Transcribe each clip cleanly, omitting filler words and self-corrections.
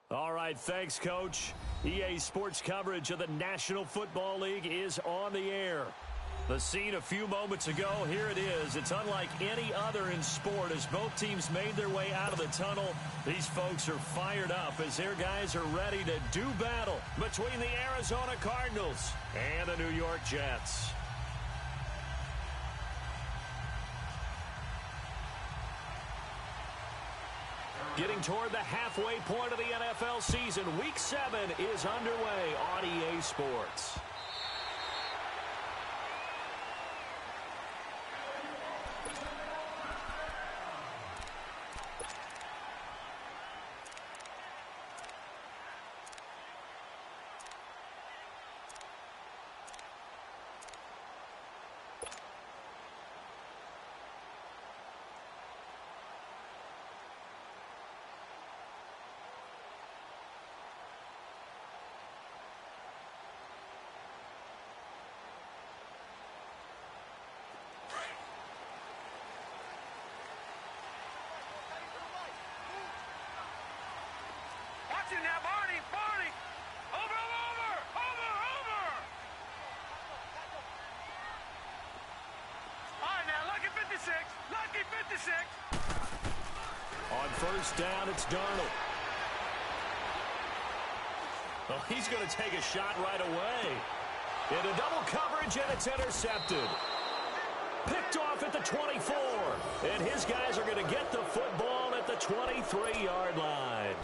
All right, thanks, Coach. EA Sports coverage of the National Football League is on the air. The scene a few moments ago, here it is. It's unlike any other in sport as both teams made their way out of the tunnel. These folks are fired up as their guys are ready to do battle between the Arizona Cardinals and the New York Jets. Getting toward the halfway point of the NFL season, Week 7 is underway on EA Sports. Now, Barney! Over! All right, now, lucky 56! On first down, it's Darnold. Well, he's going to take a shot right away. Into double coverage, and it's intercepted. Picked off at the 24. And his guys are going to get the football at the 23-yard line.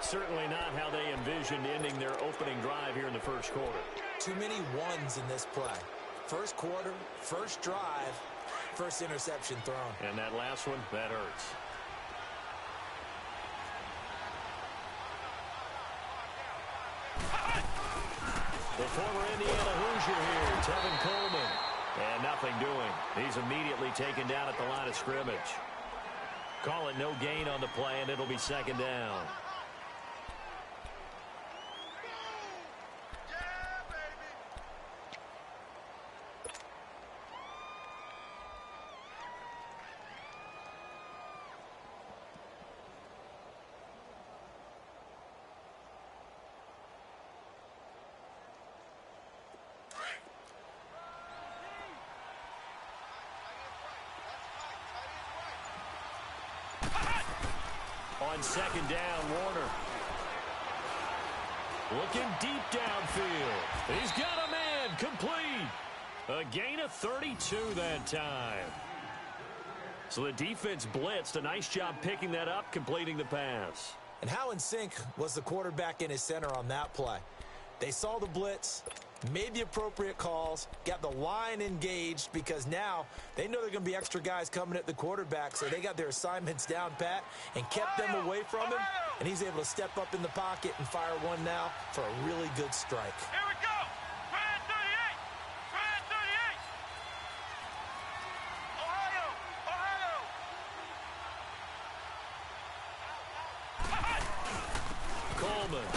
Certainly not how they envisioned ending their opening drive here in the first quarter. Too many ones in this play. First quarter, first drive, first interception thrown. And that last one, that hurts. The former Indiana Hoosier here, Tevin Coleman. And nothing doing. He's immediately taken down at the line of scrimmage. Call it no gain on the play, and it'll be second down. On second down, Warner. Looking deep downfield. He's got a man, complete. A gain of 32 that time. So the defense blitzed. A nice job picking that up, completing the pass. And how in sync was the quarterback and his center on that play? They saw the blitz, made the appropriate calls, got the line engaged because now they know there are going to be extra guys coming at the quarterback, so they got their assignments down pat and kept them away from him, and he's able to step up in the pocket and fire one now for a really good strike. Here we go! Brand 38! Ohio! Coleman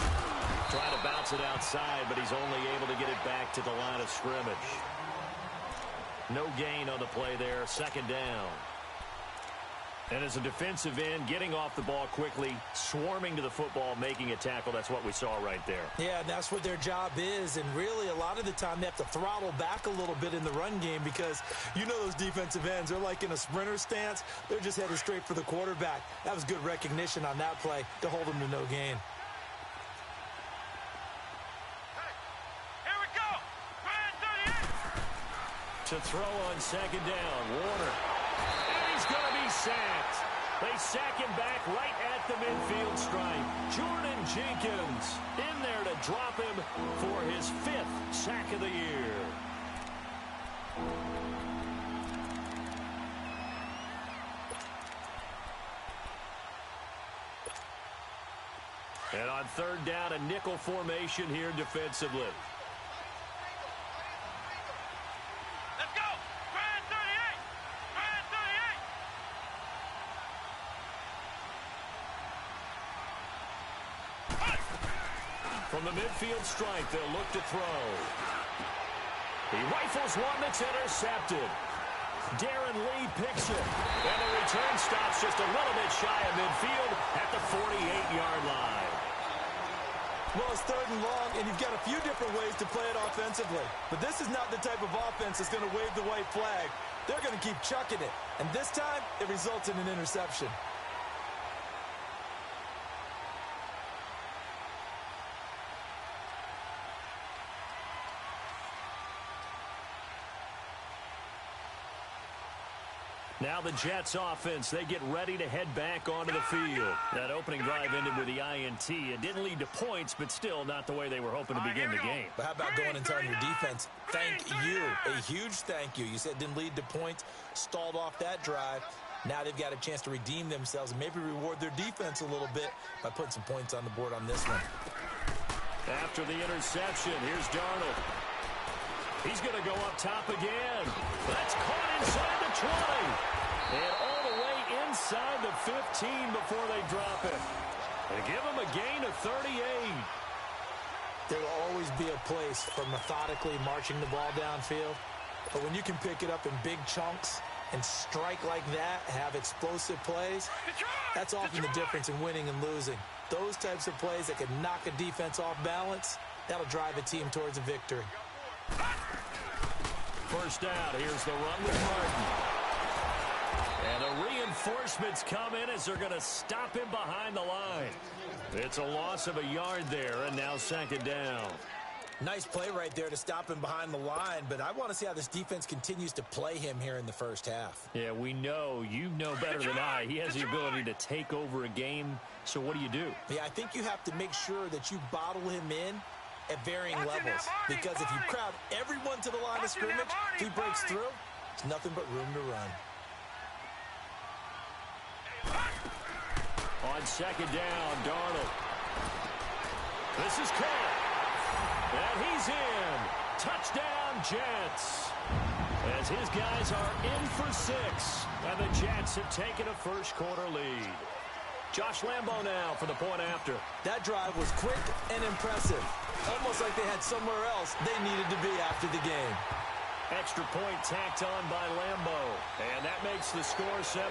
trying to bounce it outside, but he's only able to get it back to the line of scrimmage. No gain on the play there, second down. And as a defensive end, getting off the ball quickly, swarming to the football, making a tackle, that's what we saw right there. Yeah, and that's what their job is, and really a lot of the time they have to throttle back a little bit in the run game because you know those defensive ends, they're like in a sprinter stance. They're just headed straight for the quarterback. That was good recognition on that play to hold them to no gain. To throw on second down, Warner. And he's going to be sacked. They sack him back right at the midfield stripe. Jordan Jenkins in there to drop him for his 5th sack of the year. And on third down, a nickel formation here defensively. From the midfield stripe, they'll look to throw. He rifles one that's intercepted. Darren Lee picks it. And the return stops just a little bit shy of midfield at the 48-yard line. Well, it's 3rd and long, and you've got a few different ways to play it offensively. But this is not the type of offense that's going to wave the white flag. They're going to keep chucking it. And this time, it results in an interception. Now the Jets offense, they get ready to head back onto the field. That opening drive ended with the INT. It didn't lead to points, but still not the way they were hoping to begin the game. But how about going and telling your defense, thank you, a huge thank you. You said it didn't lead to points, stalled off that drive. Now they've got a chance to redeem themselves and maybe reward their defense a little bit by putting some points on the board on this one. After the interception, here's Darnold. He's going to go up top again. That's caught inside the 20. And all the way inside the 15 before they drop it. They give him a gain of 38. There will always be a place for methodically marching the ball downfield. But when you can pick it up in big chunks and strike like that, have explosive plays, that's often the difference in winning and losing. Those types of plays that can knock a defense off balance, that'll drive a team towards a victory. First out, here's the run with Martin. And the reinforcements come in as they're going to stop him behind the line. It's a loss of a yard there, and now 2nd down. Nice play right there to stop him behind the line, but I want to see how this defense continues to play him here in the first half. Yeah, we know. You know better than I. He has the ability to take over a game, so what do you do? Yeah, I think you have to make sure that you bottle him in at varying levels, because if you crowd everyone to the line of scrimmage, if he breaks through, it's nothing but room to run. On 2nd down, Darnold. This is caught. And he's in. Touchdown, Jets. As his guys are in for 6. And the Jets have taken a first-quarter lead. Josh Lambo now for the point after. That drive was quick and impressive. Almost like they had somewhere else they needed to be after the game. Extra point tacked on by Lambo. And that makes the score 7-0.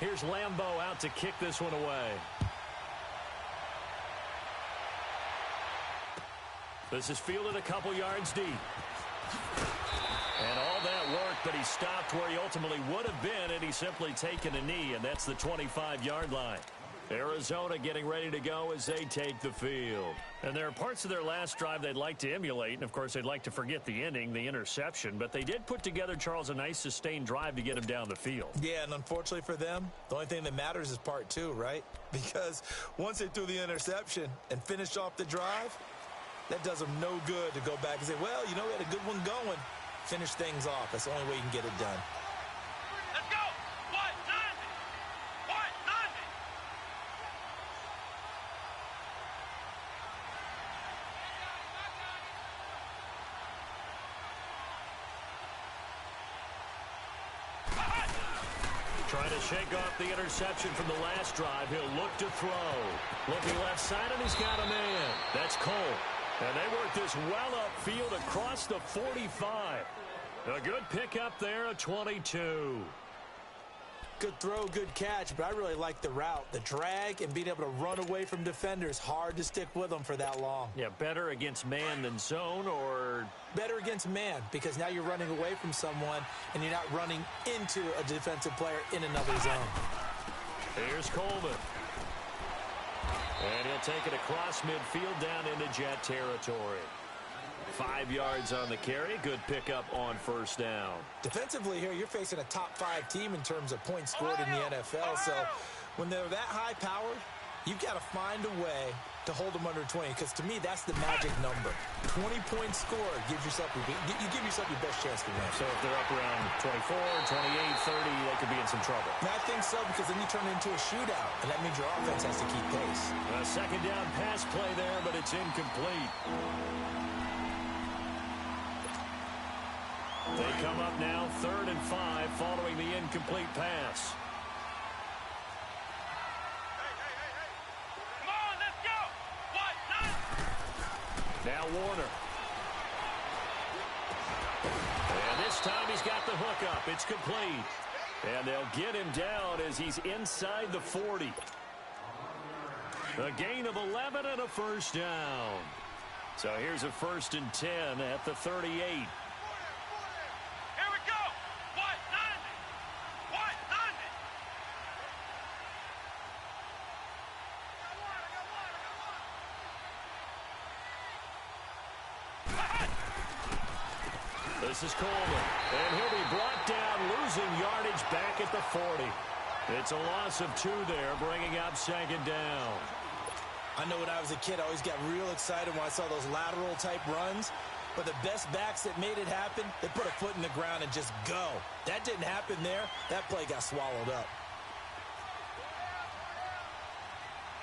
Here's Lambo out to kick this one away. This is fielded a couple yards deep. And all that work, but he stopped where he ultimately would have been, and he's simply taken a knee, and that's the 25-yard line. Arizona getting ready to go as they take the field. And there are parts of their last drive they'd like to emulate, and of course they'd like to forget the ending, the interception, but they did put together, Charles, a nice sustained drive to get him down the field. Yeah, and unfortunately for them, the only thing that matters is part 2, right? Because once they threw the interception and finished off the drive, that does them no good to go back and say, well, you know, we had a good one going. Finish things off. That's the only way you can get it done. Let's go! What? Nothing! What? Nothing! Trying to shake off the interception from the last drive. He'll look to throw. Looking left side, and he's got a man. That's Cole. And they work this well upfield across the 45. A good pickup there, a 22. Good throw, good catch, but I really like the route. The drag and being able to run away from defenders, hard to stick with them for that long. Yeah, better against man than zone, or? Better against man, because now you're running away from someone and you're not running into a defensive player in another zone. Here's Coleman. And he'll take it across midfield down into Jet territory. 5 yards on the carry. Good pickup on first down. Defensively here, you're facing a top 5 team in terms of points scored in the NFL. So when they're that high-powered, you've got to find a way to hold them under 20, because to me, that's the magic number. 20 points scored gives yourself you give yourself your best chance to win. So if they're up around 24, 28, 30, they could be in some trouble. And I think so, because then you turn it into a shootout, and that means your offense has to keep pace. A second down pass play there, but it's incomplete. They come up now 3rd and 5 following the incomplete pass. Come on, let's go. What? Nine. Now Warner. And this time he's got the hook up. It's complete. And they'll get him down as he's inside the 40. A gain of 11 and a first down. So here's a 1st and 10 at the 38. Here we go. What? 90. What? 90. This is Coleman. And he'll be brought down, losing yardage back at the 40. It's a loss of 2 there, bringing up 2nd down. I know when I was a kid, I always got real excited when I saw those lateral-type runs. But the best backs that made it happen, they put a foot in the ground and just go. That didn't happen there. That play got swallowed up.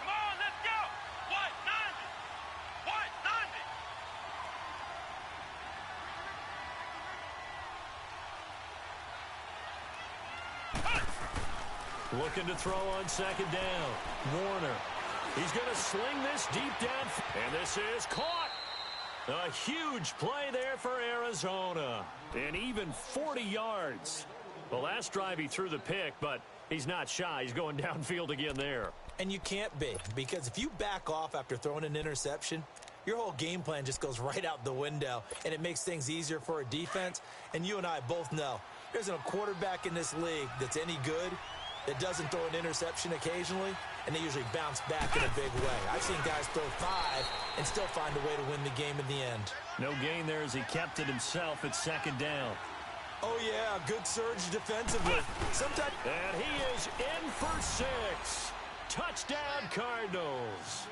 Come on, let's go. What? 90. What? 90. Looking to throw on 2nd down. Warner. He's going to sling this deep down. And this is caught. A huge play there for Arizona. And even 40 yards. The last drive he threw the pick, but he's not shy. He's going downfield again there. And you can't be, because if you back off after throwing an interception, your whole game plan just goes right out the window, and it makes things easier for a defense. And you and I both know there isn't a quarterback in this league that's any good that doesn't throw an interception occasionally, and they usually bounce back in a big way. I've seen guys throw 5 and still find a way to win the game in the end. No gain there as he kept it himself at 2nd down. Oh, yeah, good surge defensively. Sometimes. And he is in for 6. Touchdown, Cardinals.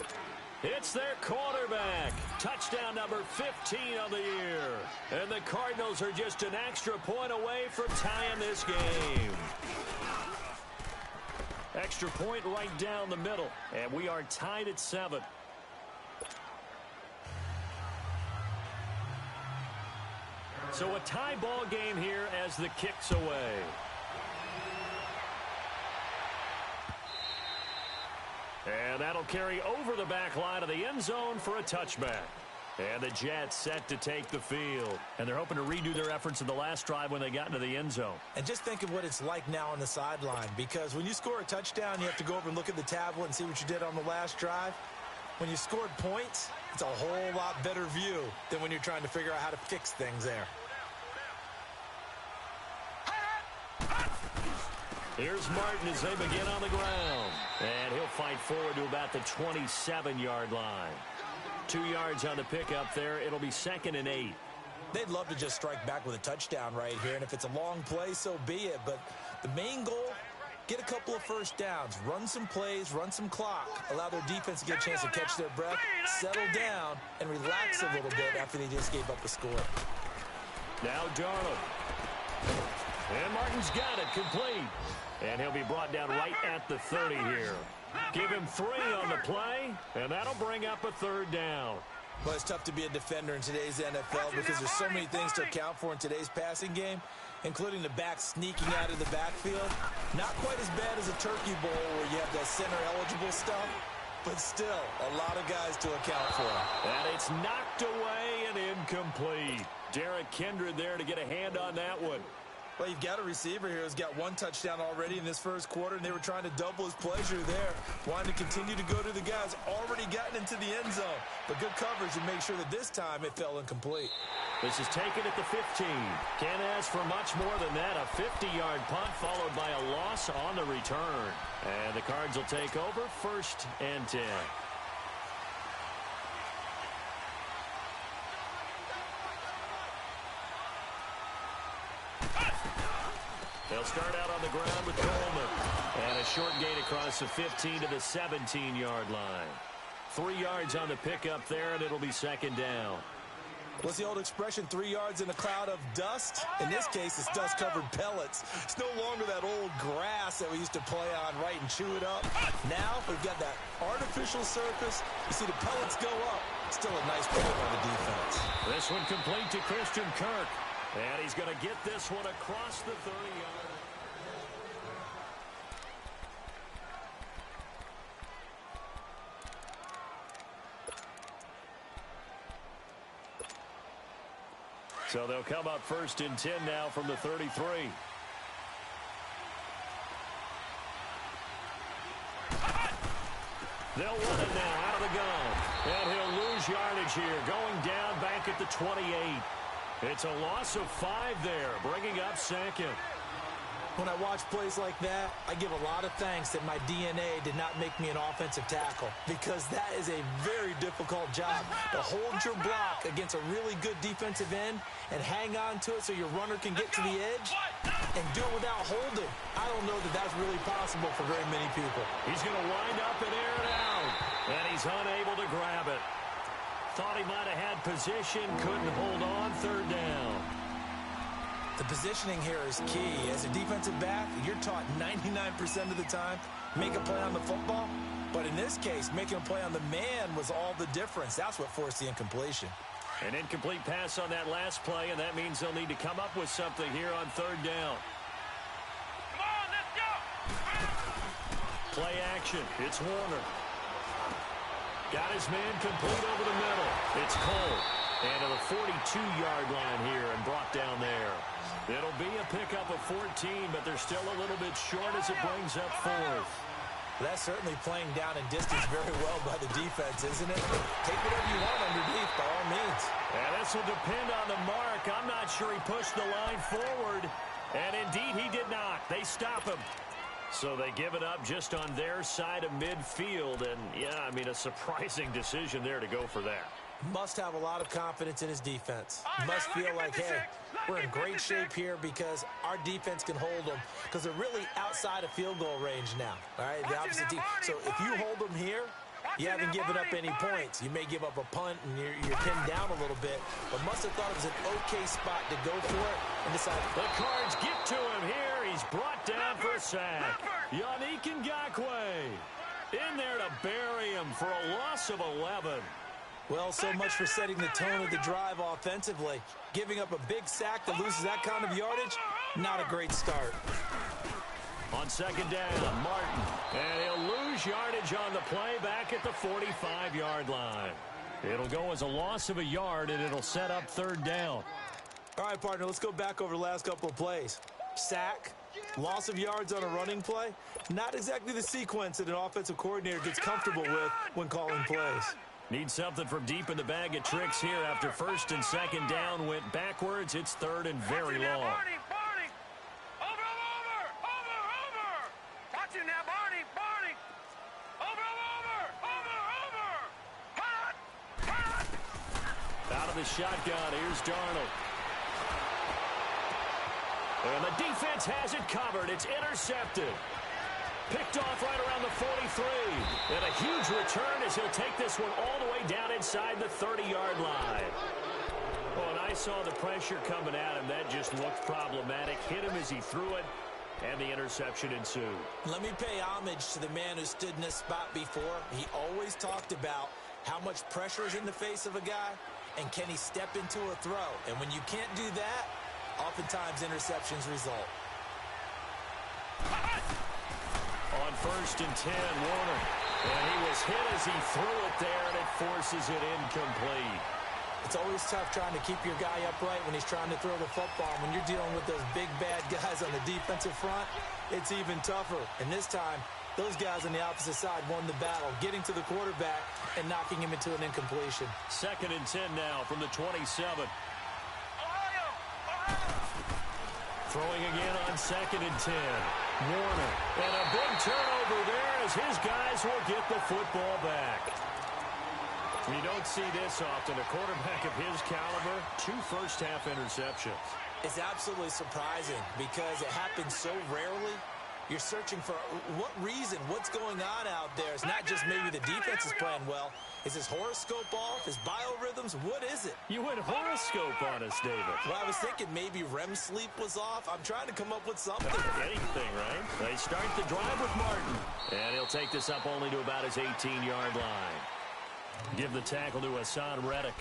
It's their quarterback. Touchdown number 15 on the year. And the Cardinals are just an extra point away from tying this game. Extra point right down the middle. And we are tied at 7. So a tie ball game here as the kick's away. And that'll carry over the back line of the end zone for a touchback. And the Jets set to take the field. And they're hoping to redo their efforts in the last drive when they got into the end zone. And just think of what it's like now on the sideline, because when you score a touchdown, you have to go over and look at the tablet and see what you did on the last drive. When you scored points, it's a whole lot better view than when you're trying to figure out how to fix things there. Here's Martin as they begin on the ground. And he'll fight forward to about the 27-yard line. 2 yards on the pickup there. It'll be 2nd and 8. They'd love to just strike back with a touchdown right here, and if it's a long play, so be it. But the main goal, get a couple of first downs, run some plays, run some clock, allow their defense to get a chance to catch their breath, settle down, and relax a little bit after they just gave up a score. Now Darnold. And Martin's got it complete. And he'll be brought down right at the 30 here. Give him 3 on the play, and that'll bring up a 3rd down. Well, it's tough to be a defender in today's NFL because there's so many things to account for in today's passing game, including the back sneaking out of the backfield. Not quite as bad as a turkey bowl where you have that center-eligible stuff, but still a lot of guys to account for. And it's knocked away and incomplete. Derek Kindred there to get a hand on that one. Well, you've got a receiver here who's got 1 touchdown already in this first quarter, and they were trying to double his pleasure there, wanting to continue to go to the guys already gotten into the end zone. But good coverage to make sure that this time it fell incomplete. This is taken at the 15. Can't ask for much more than that. A 50-yard punt followed by a loss on the return. And the Cards will take over 1st and 10. They'll start out on the ground with Coleman. And a short gain across the 15 to the 17-yard line. 3 yards on the pickup there, and it'll be 2nd down. What's the old expression, 3 yards in a cloud of dust? In this case, it's dust-covered pellets. It's no longer that old grass that we used to play on, right, and chew it up. Now, we've got that artificial surface. You see the pellets go up. Still a nice play by the defense. This one complete to Christian Kirk. And he's going to get this one across the 30-yard. So they'll come up 1st and 10 now from the 33. They'll run it now out of the gun. And he'll lose yardage here, going down back at the 28. It's a loss of 5 there, bringing up 2nd. When I watch plays like that, I give a lot of thanks that my DNA did not make me an offensive tackle, because that is a very difficult job to hold your block against a really good defensive end and hang on to it so your runner can get to the edge and do it without holding. I don't know that that's really possible for very many people. He's going to wind up and air it out, and he's unable to grab it. Thought he might have had position, couldn't hold on, 3rd down. The positioning here is key. As a defensive back, you're taught 99% of the time, make a play on the football. But in this case, making a play on the man was all the difference. That's what forced the incompletion. An incomplete pass on that last play, and that means they'll need to come up with something here on 3rd down. Come on, let's go! Play action. It's Warner. Got his man complete over the middle. It's Cole. And to the 42-yard line here and brought down there. It'll be a pickup of 14, but they're still a little bit short as it brings up 4th. That's certainly playing down in distance very well by the defense, isn't it? Take whatever you want underneath, by all means. And this will depend on the mark. I'm not sure he pushed the line forward. And indeed, he did not. They stop him. So they give it up just on their side of midfield. And, yeah, I mean, a surprising decision there to go for that. Must have a lot of confidence in his defense. Must feel like, hey, we're in great shape here because our defense can hold them, because they're really outside of field goal range now. All right, the opposite team. So if you hold them here, you haven't given up any points. You may give up a punt and you're pinned down a little bit, but must have thought it was an okay spot to go for it and decide. The Cards get to him here. He's brought down for a sack. Yannick Ngakoue in there to bury him for a loss of 11. Well, so much for setting the tone of the drive offensively. Giving up a big sack that loses that kind of yardage, not a great start. On 2nd down, Martin. And he'll lose yardage on the play back at the 45-yard line. It'll go as a loss of a yard, and it'll set up 3rd down. All right, partner, let's go back over the last couple of plays. Sack, loss of yards on a running play. Not exactly the sequence that an offensive coordinator gets comfortable with when calling plays. Need something from deep in the bag of tricks here after 1st and 2nd down went backwards. It's 3rd and very long. Barney! Over! Watch it now, Barney! Over! Hot! Out of the shotgun, here's Darnold. And the defense has it covered. It's intercepted. Picked off right around the 43. And a huge return as he'll take this one all the way down inside the 30-yard line. Oh, and I saw the pressure coming at him. That just looked problematic. Hit him as he threw it, and the interception ensued. Let me pay homage to the man who stood in this spot before. He always talked about how much pressure is in the face of a guy, and can he step into a throw. And when you can't do that, oftentimes interceptions result. On 1st and 10, Warner. And he was hit as he threw it there, and it forces it incomplete. It's always tough trying to keep your guy upright when he's trying to throw the football. When you're dealing with those big, bad guys on the defensive front, it's even tougher. And this time, those guys on the opposite side won the battle, getting to the quarterback and knocking him into an incompletion. 2nd and 10 now from the 27. Throwing again on 2nd and 10. Warner. And a big turnover there as his guys will get the football back. You don't see this often. A quarterback of his caliber, 2 first-half interceptions. It's absolutely surprising because it happens so rarely. You're searching for what reason, what's going on out there. It's not just maybe the defense is playing well. Is his horoscope off? His biorhythms? What is it? You went horoscope on us, David. Well, I was thinking maybe REM sleep was off. I'm trying to come up with something. Anything, right? They start the drive with Martin. And he'll take this up only to about his 18-yard line. Give the tackle to Hassan Reddick.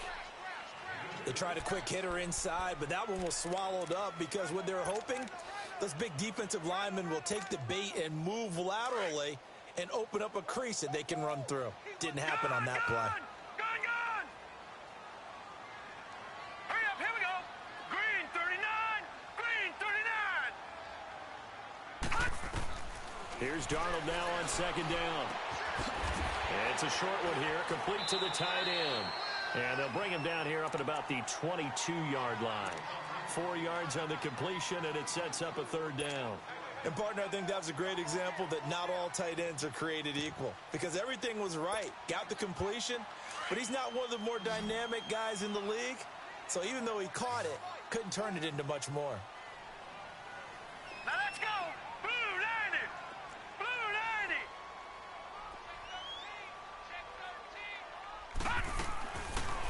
They tried a quick hitter inside, but that one was swallowed up because what they're hoping, those big defensive linemen will take the bait and move laterally and open up a crease that they can run through. Didn't happen on that play. Gone! Hurry up, here we go. Green 39, green 39. Here's Darnold now on second down. It's a short one here, complete to the tight end. And they'll bring him down here up at about the 22-yard line. 4 yards on the completion, and it sets up a third down. And, partner, I think that was a great example that not all tight ends are created equal because everything was right. Got the completion, but he's not one of the more dynamic guys in the league. So even though he caught it, couldn't turn it into much more. Now let's go. Blue 90. Blue 90.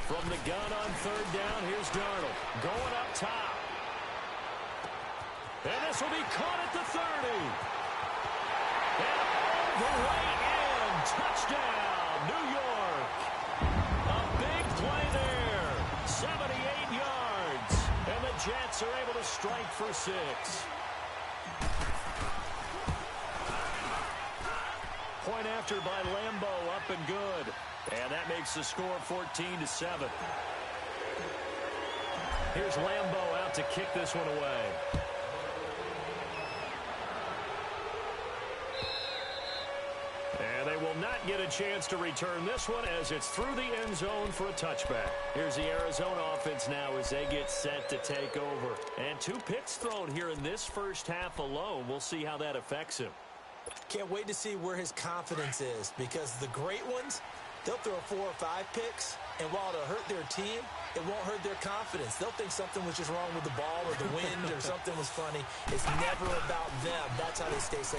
From the gun on third down, here's Darnold going up top. And this will be caught at the 30. And all the way in. Touchdown, New York. A big play there. 78 yards. And the Jets are able to strike for 6. Point after by Lambo, up and good. And that makes the score 14-7. Here's Lambo out to kick this one away. And they will not get a chance to return this one as it's through the end zone for a touchback. Here's the Arizona offense now as they get set to take over. And 2 picks thrown here in this first half alone. We'll see how that affects him. Can't wait to see where his confidence is because the great ones, they'll throw 4 or 5 picks, and while it'll hurt their team, it won't hurt their confidence. They'll think something was just wrong with the ball or the wind or something was funny. It's never about them. That's how they stay so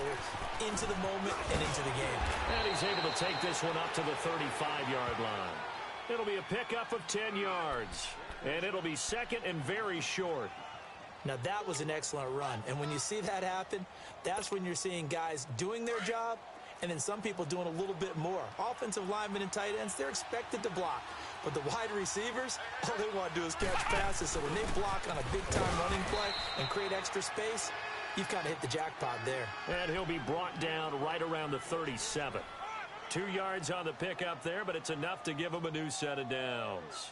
into the moment and into the game. And he's able to take this one up to the 35-yard line. It'll be a pickup of 10 yards, and it'll be second and very short. Now, that was an excellent run, and when you see that happen, that's when you're seeing guys doing their job and then some people doing a little bit more. Offensive linemen and tight ends, they're expected to block. But the wide receivers, all they want to do is catch passes. So when they block on a big-time running play and create extra space, you've kind of hit the jackpot there. And he'll be brought down right around the 37. 2 yards on the pickup there, but it's enough to give him a new set of downs.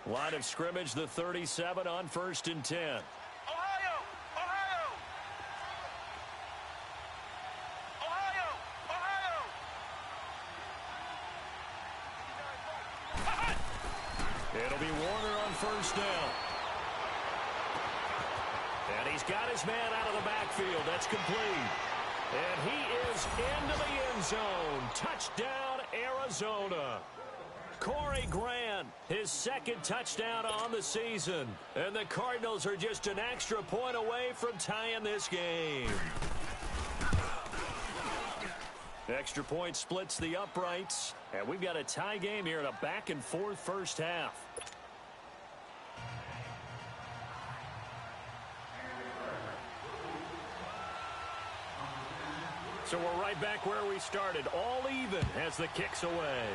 Line of scrimmage, the 37 on 1st and 10. Ohio! It'll be Warner on 1st down. And he's got his man out of the backfield. That's complete. And he is into the end zone. Touchdown, Arizona. Corey Grant, his 2nd touchdown on the season. And the Cardinals are just an extra point away from tying this game. Extra point splits the uprights. And we've got a tie game here in a back-and-forth first half. So we're right back where we started. All even as the kick's away.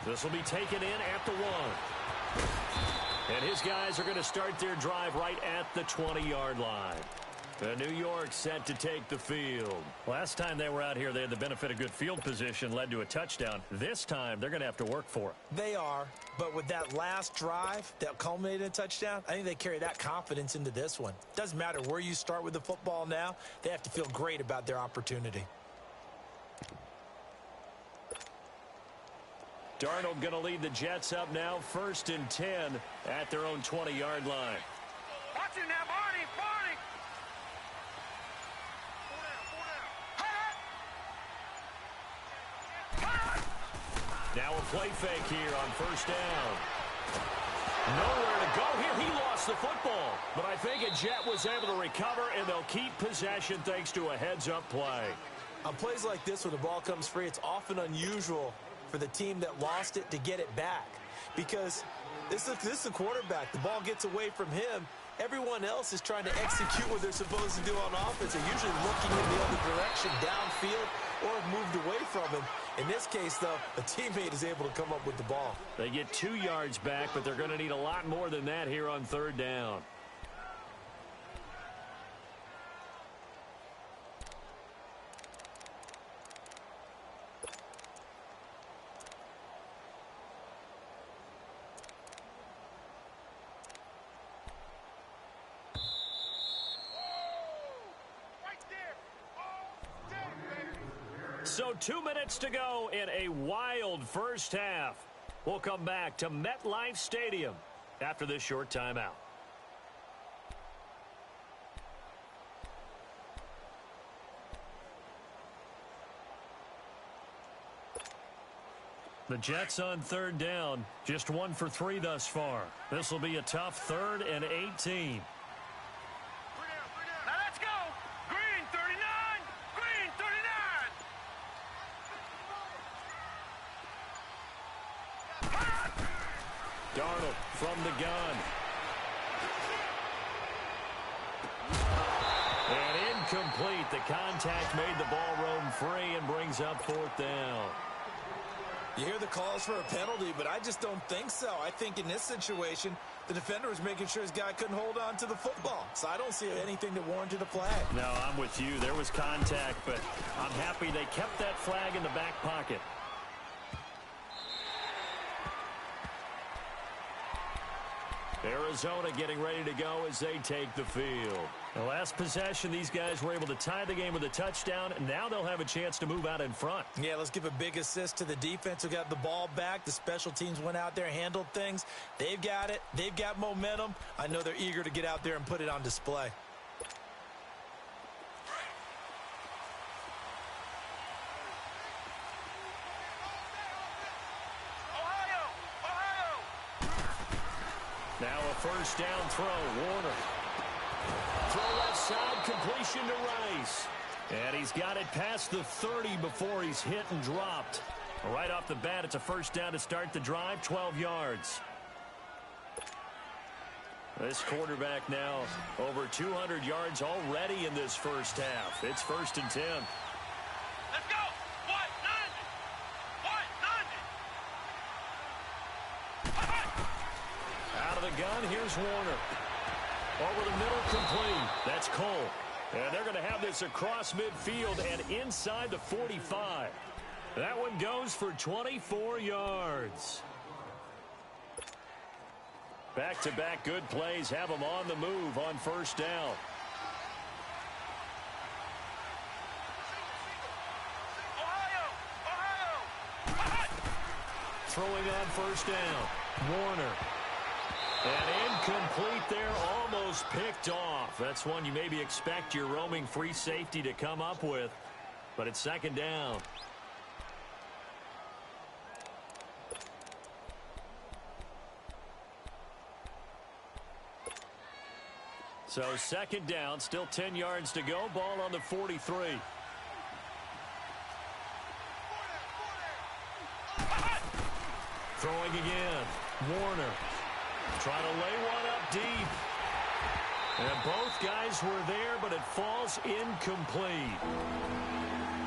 This will be taken in at the 1. And his guys are going to start their drive right at the 20-yard line. New York set to take the field. Last time they were out here, they had the benefit of good field position, led to a touchdown. This time, they're going to have to work for it. They are, but with that last drive that culminated in a touchdown, I think they carry that confidence into this one. Doesn't matter where you start with the football now, they have to feel great about their opportunity. Darnold going to lead the Jets up now, 1st and 10 at their own 20-yard line. Watch it now, Barney! Now a play fake here on 1st down. Nowhere to go here. He lost the football. But I think a Jet was able to recover, and they'll keep possession thanks to a heads-up play. On plays like this where the ball comes free, it's often unusual for the team that lost it to get it back. Because this is a quarterback. The ball gets away from him. everyone else is trying to execute what they're supposed to do on offense. They're usually looking in the other direction, downfield, or have moved away from him. In this case, though, a teammate is able to come up with the ball. They get 2 yards back, but they're going to need a lot more than that here on third down. So 2 minutes to go in a wild first half. We'll come back to MetLife Stadium after this short timeout. The Jets on third down, just 1 for 3 thus far. This will be a tough 3rd and 18. Now let's go. Green 39. Green 39. Darnold from the gun. And incomplete. The contact made the ball roam free and brings up 4th down. You hear the calls for a penalty, but I just don't think so. I think in this situation, the defender was making sure his guy couldn't hold on to the football. So I don't see anything that warranted a flag. No, I'm with you. There was contact, but I'm happy they kept that flag in the back pocket. Arizona getting ready to go as they take the field. The last possession, these guys were able to tie the game with a touchdown, and now they'll have a chance to move out in front. Yeah, let's give a big assist to the defense who got the ball back. The special teams went out there, handled things. They've got it. They've got momentum. I know they're eager to get out there and put it on display. Now a first down throw, Warner. Throw left side, completion to Rice. And he's got it past the 30 before he's hit and dropped. Right off the bat, it's a first down to start the drive, 12 yards. This quarterback now over 200 yards already in this first half. It's 1st and 10. Let's go. What? 90. Out of the gun, here's Warner. Over the middle, complete. That's Cole. And they're going to have this across midfield and inside the 45. That one goes for 24 yards. Back-to-back good plays have them on the move on first down. Throwing on first down. Warner. And incomplete there, almost picked off. That's one you maybe expect your roaming free safety to come up with. But it's 2nd down. So 2nd down, still 10 yards to go. Ball on the 43. Throwing again. Warner. Trying to lay one up deep. And both guys were there, but it falls incomplete.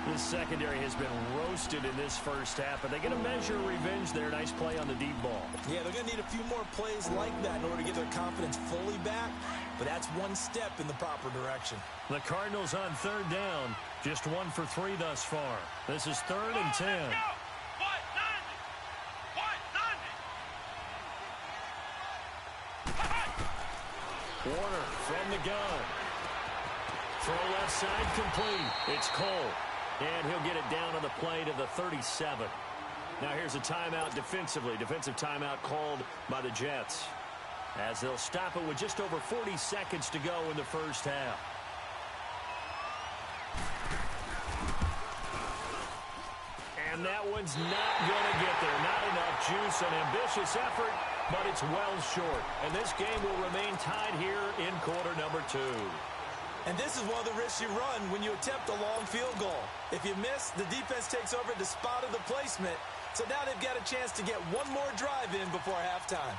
This secondary has been roasted in this first half, but they get a measure of revenge there. Nice play on the deep ball. Yeah, they're going to need a few more plays like that in order to get their confidence fully back, but that's one step in the proper direction. The Cardinals on 3rd down, just 1 for 3 thus far. This is 3rd and 10. Warner from the gun. Throw left side complete. It's Cole. And he'll get it down on the play to the 37. Now here's a timeout defensively. Defensive timeout called by the Jets, as they'll stop it with just over 40 seconds to go in the first half. And that one's not going to get there. Not enough juice. An ambitious effort, but it's well short. And this game will remain tied here in quarter number 2. And this is one of the risks you run when you attempt a long field goal. If you miss, the defense takes over at the spot of the placement. So now they've got a chance to get one more drive in before halftime.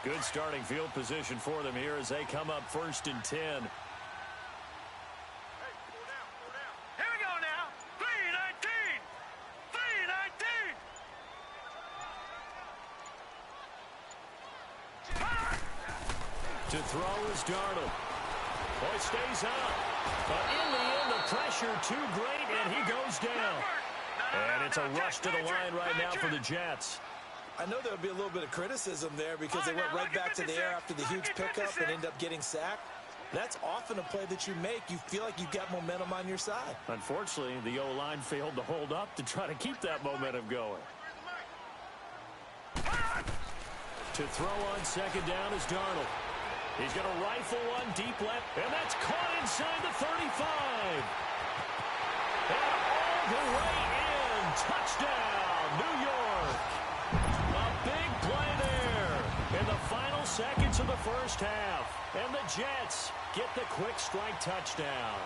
Good starting field position for them here as they come up 1st and 10. Here we go now. 3-19. 3-19. To throw is Darnold. Boy, stays up. But in the end, the pressure too great, and he goes down. And it's a rush to the line right now for the Jets. I know there'll be a little bit of criticism there because they went right back to the air after the huge pickup and end up getting sacked. That's often a play that you make. You feel like you've got momentum on your side. Unfortunately, the O-line failed to hold up to try to keep that momentum going. To throw on 2nd down is Darnold. He's going to rifle one deep left, and that's caught inside the 35. And all the way in. Touchdown, New York. A big play there in the final seconds of the first half. And the Jets get the quick strike touchdown.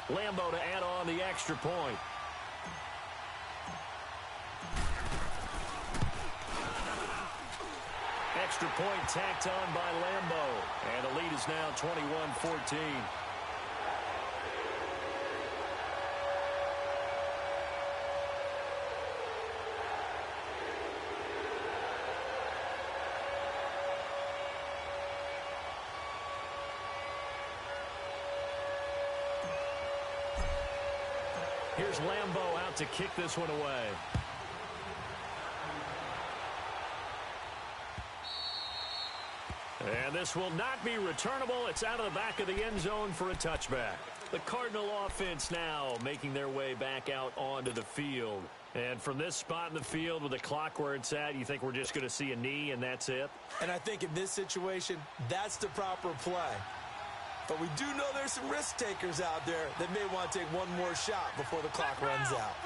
Lambo to add on the extra point. Extra point tacked on by Lambo. And the lead is now 21-14. Here's Lambo out to kick this one away. And this will not be returnable. It's out of the back of the end zone for a touchback. The Cardinal offense now making their way back out onto the field. And from this spot in the field with the clock where it's at, you think we're just going to see a knee and that's it? And I think in this situation, that's the proper play. But we do know there's some risk takers out there that may want to take one more shot before the clock runs out.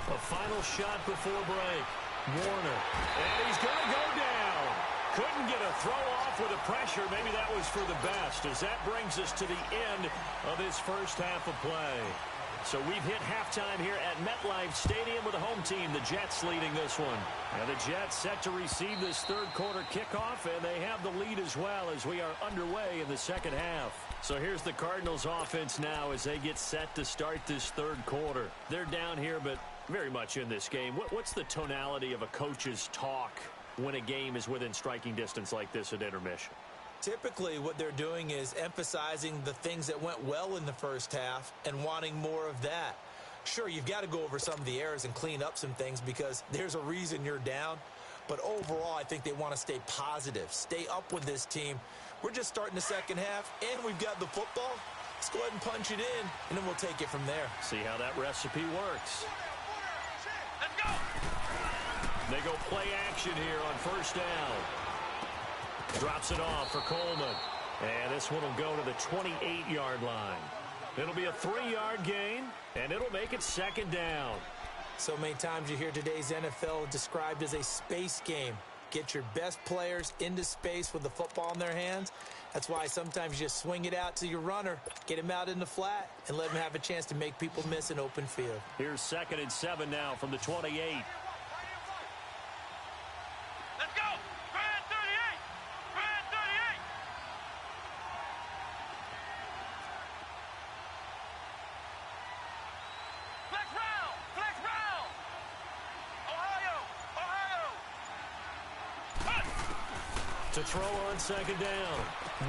A final shot before break. Warner. And he's going to go down. Couldn't get a throw off with the pressure. Maybe that was for the best, as that brings us to the end of this first half of play. So we've hit halftime here at MetLife Stadium with the home team, the Jets, leading this one. And the Jets set to receive this third quarter kickoff, and they have the lead as well as we are underway in the second half. So here's the Cardinals offense now as they get set to start this third quarter. They're down here, but very much in this game. What's the tonality of a coach's talk when a game is within striking distance like this at intermission? Typically, what they're doing is emphasizing the things that went well in the first half and wanting more of that. Sure, you've got to go over some of the errors and clean up some things because there's a reason you're down. But overall, I think they want to stay positive, stay up with this team. We're just starting the second half, and we've got the football. Let's go ahead and punch it in, and then we'll take it from there. See how that recipe works. Let's go. They go play action here on first down. Drops it off for Coleman. And this one will go to the 28-yard line. It'll be a 3-yard gain, and it'll make it second down. So many times you hear today's NFL described as a space game. Get your best players into space with the football in their hands. That's why sometimes you just swing it out to your runner, get him out in the flat, and let him have a chance to make people miss an open field. Here's 2nd and 7 now from the 28. Let's go. Grand 38. Grand 38. Flex round. Flex round. Ohio. To throw on second down.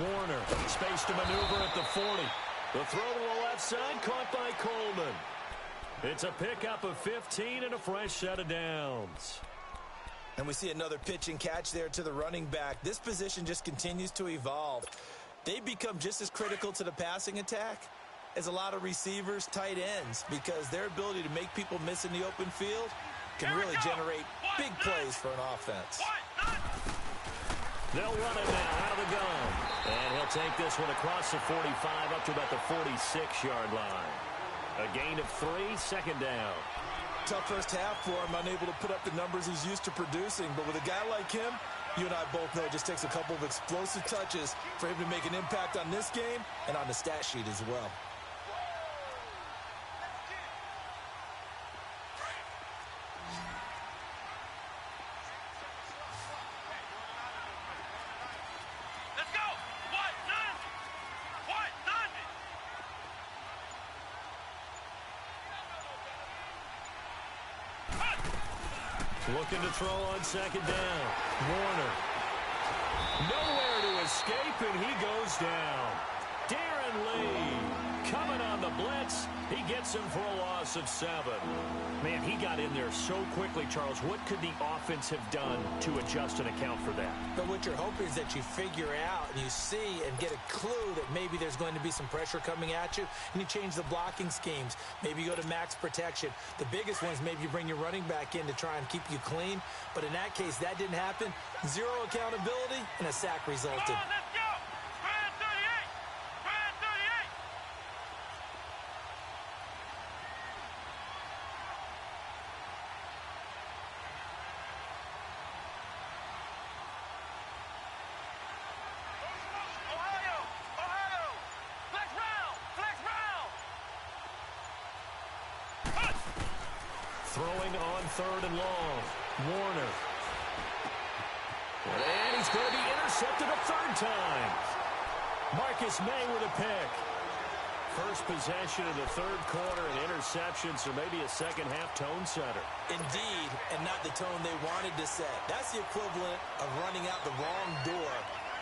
Warner, space to maneuver at the 40. The throw to the left side, caught by Coleman. It's a pickup of 15 and a fresh set of downs. And we see another pitch and catch there to the running back. This position just continues to evolve. They become just as critical to the passing attack as a lot of receivers, tight ends, because their ability to make people miss in the open field can really generate big plays for an offense. They'll run it now out of the gun. And he'll take this one across the 45 up to about the 46-yard line. A gain of 3, second down. Tough first half for him, unable to put up the numbers he's used to producing. But with a guy like him, You and I both know it just takes a couple of explosive touches for him to make an impact on this game and on the stat sheet as well. Let's go. What? 90. What? 90. Looking to throw on second down. Warner. Nowhere to escape, and he goes down. Darren Lee coming on the blitz. He gets him for a loss of 7. Man, he got in there so quickly, Charles. What could the offense have done to adjust and account for that? But what you're hoping is that you figure out and you see and get a clue that maybe there's going to be some pressure coming at you, and you change the blocking schemes. Maybe you go to max protection. The biggest one is maybe you bring your running back in to try and keep you clean. But in that case, that didn't happen. 0 accountability, and a sack resulted. Come on, let's go. Try it 38. Try it 38. Ohio. Ohio. Flex round. Flex round. Throwing on 3rd and long. Warner. And he's going to be intercepted a 3rd time. Marcus May with a pick. First possession of the 3rd quarter, an interception, so maybe a second-half tone setter. Indeed, and not the tone they wanted to set. That's the equivalent of running out the wrong door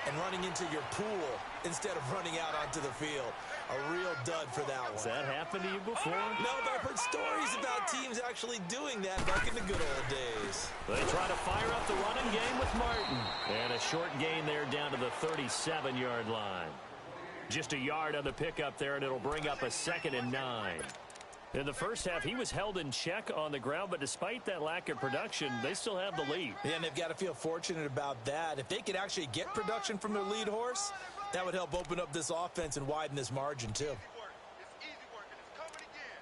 and running into your pool instead of running out onto the field. A real dud for that one. Has that happened to you before? No, but I've heard stories about teams actually doing that back in the good old days. They try to fire up the running game with Martin. And a short gain there down to the 37-yard line. Just a yard on the pickup there, and it'll bring up a 2nd and 9. In the first half, he was held in check on the ground, but despite that lack of production, they still have the lead. Yeah, and they've got to feel fortunate about that. If they could actually get production from their lead horse, that would help open up this offense and widen this margin, too. It's easy work, and it's coming again.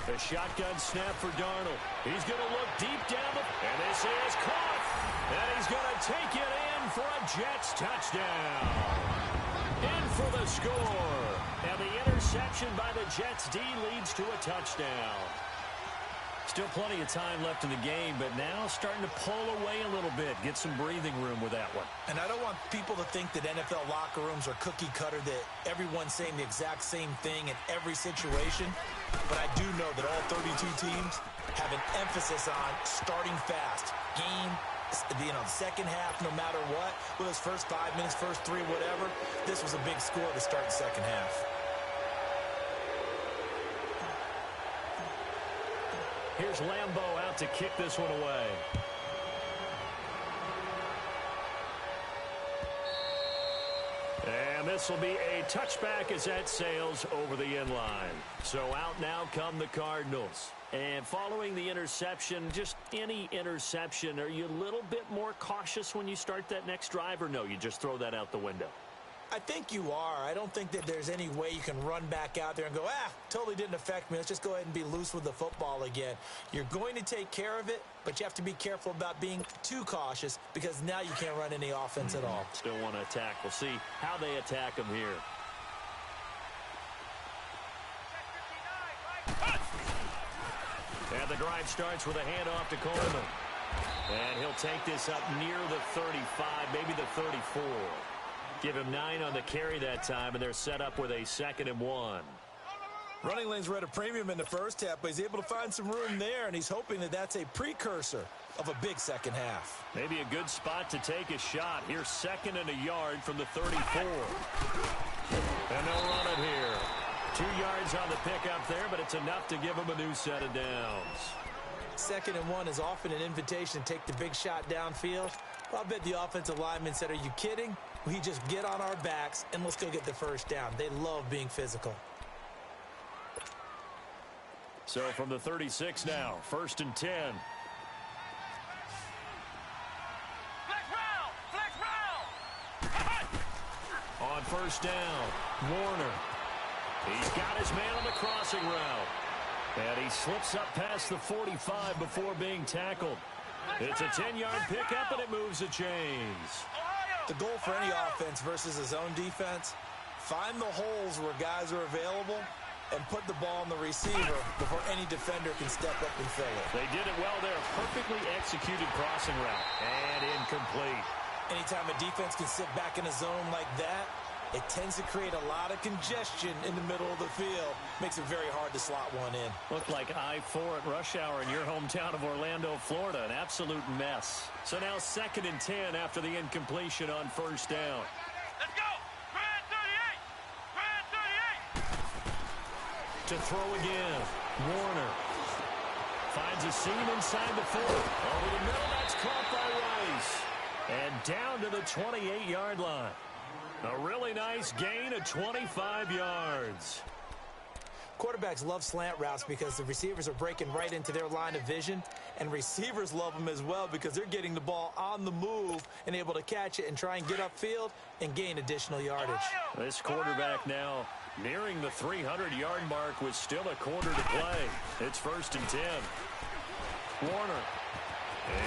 A shotgun snap for Darnold. He's going to look deep down, and this is caught. And he's going to take it in for a Jets touchdown. In for the score. And the interception by the Jets D leads to a touchdown. Still plenty of time left in the game, but now starting to pull away a little bit. Get some breathing room with that one. And I don't want people to think that NFL locker rooms are cookie cutter, that everyone's saying the exact same thing in every situation. But I do know that all 32 teams have an emphasis on starting fast. Game, second half, no matter what. Whether it's first 5 minutes, first 3, whatever. This was a big score to start the second half. Here's Lambeau out to kick this one away. And this will be a touchback as that sails over the end line. So out now come the Cardinals. And following the interception, just any interception, are you a little bit more cautious when you start that next drive, or no, you just throw that out the window? I think you are. I don't think that there's any way you can run back out there and go, totally didn't affect me. Let's just go ahead and be loose with the football again. You're going to take care of it, but you have to be careful about being too cautious because now you can't run any offense at all. Still want to attack. We'll see how they attack them here. And the drive starts with a handoff to Coleman. And he'll take this up near the 35, maybe the 34. Give him 9 on the carry that time, and they're set up with a 2nd and 1. Running lanes were at a premium in the first half, but he's able to find some room there, and he's hoping that that's a precursor of a big second half. Maybe a good spot to take a shot. Here's 2nd and a yard from the 34. And they'll run it here. 2 yards on the pickup there, but it's enough to give him a new set of downs. 2nd and 1 is often an invitation to take the big shot downfield. Well, I bet the offensive lineman said, are you kidding? We just get on our backs and let's go get the first down. They love being physical. So from the 36 now, 1st and 10. On first down, Warner. He's got his man on the crossing route. And he slips up past the 45 before being tackled. It's a 10-yard pickup, and it moves the chains. The goal for any offense versus a zone defense, find the holes where guys are available and put the ball on the receiver before any defender can step up and fill it. They did it well there. Perfectly executed crossing route. And incomplete. Anytime a defense can sit back in a zone like that, it tends to create a lot of congestion in the middle of the field. Makes it very hard to slot one in. Looked like I-4 at rush hour in your hometown of Orlando, Florida. An absolute mess. So now 2nd and 10 after the incompletion on first down. Let's go! Grand 38! Grand 38! To throw again. Warner finds a seam inside the 4. Over the middle, that's caught by Rice. And down to the 28-yard line. A really nice gain of 25 yards. Quarterbacks love slant routes because the receivers are breaking right into their line of vision, and receivers love them as well because they're getting the ball on the move and able to catch it and try and get upfield and gain additional yardage. This quarterback now nearing the 300-yard mark with still a quarter to play. It's 1st and 10. Warner.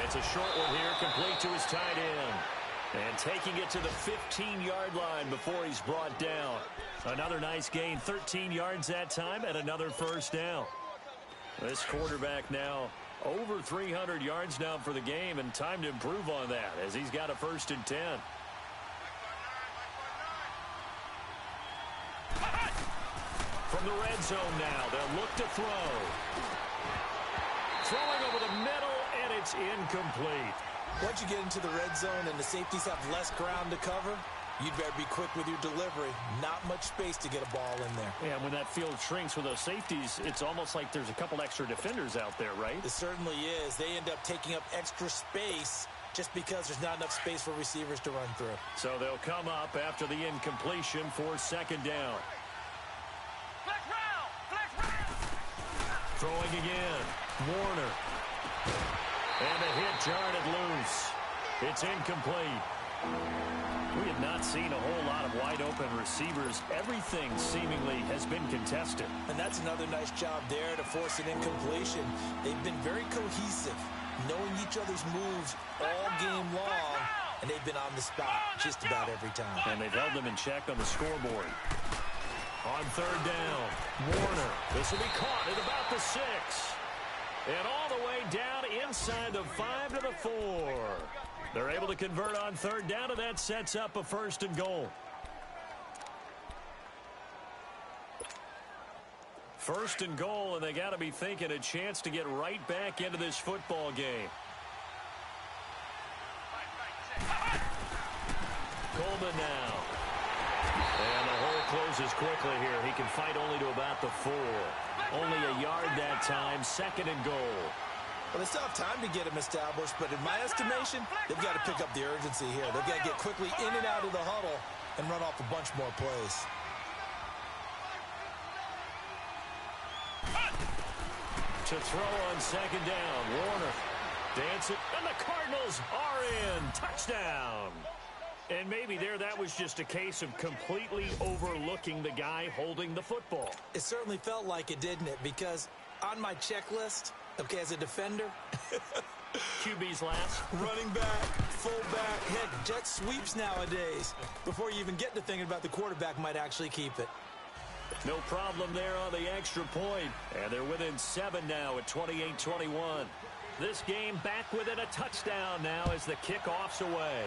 It's a short one here, complete to his tight end. And taking it to the 15-yard line before he's brought down. Another nice gain, 13 yards that time, and another first down. This quarterback now over 300 yards now for the game, and time to improve on that as he's got a 1st and 10. From the red zone now, they'll look to throw. Throwing over the middle, and it's incomplete. Once you get into the red zone and the safeties have less ground to cover, you'd better be quick with your delivery. Not much space to get a ball in there. Yeah, when that field shrinks with those safeties, it's almost like there's a couple extra defenders out there, right? It certainly is. They end up taking up extra space just because there's not enough space for receivers to run through. So they'll come up after the incompletion for 2nd down. Flex round! Flex round! Throwing again. Warner. And the hit jarred loose. It's incomplete. We have not seen a whole lot of wide-open receivers. Everything seemingly has been contested. And that's another nice job there to force an incompletion. They've been very cohesive, knowing each other's moves all game long, and they've been on the spot just about every time. And they've held them in check on the scoreboard. On 3rd down, Warner. This will be caught at about the 6. And all the way down inside the 5 to the 4. They're able to convert on 3rd down, and that sets up a 1st and goal. 1st and goal, and they got to be thinking a chance to get right back into this football game. Coleman now. And the hole closes quickly here. He can fight only to about the 4. Only a yard that time, 2nd and goal. Well, they still have time to get him established, but in my estimation, they've got to pick up the urgency here. They've got to get quickly in and out of the huddle and run off a bunch more plays. To throw on 2nd down, Warner. Dance it, and the Cardinals are in. Touchdown. And maybe there that was just a case of completely overlooking the guy holding the football. It certainly felt like it, didn't it? Because on my checklist, okay, as a defender, QB's last. running back, fullback, heck, jet sweeps nowadays. Before you even get to thinking about the quarterback might actually keep it. No problem there on the extra point. And they're within 7 now at 28-21. This game back within a touchdown now as the kickoff's away.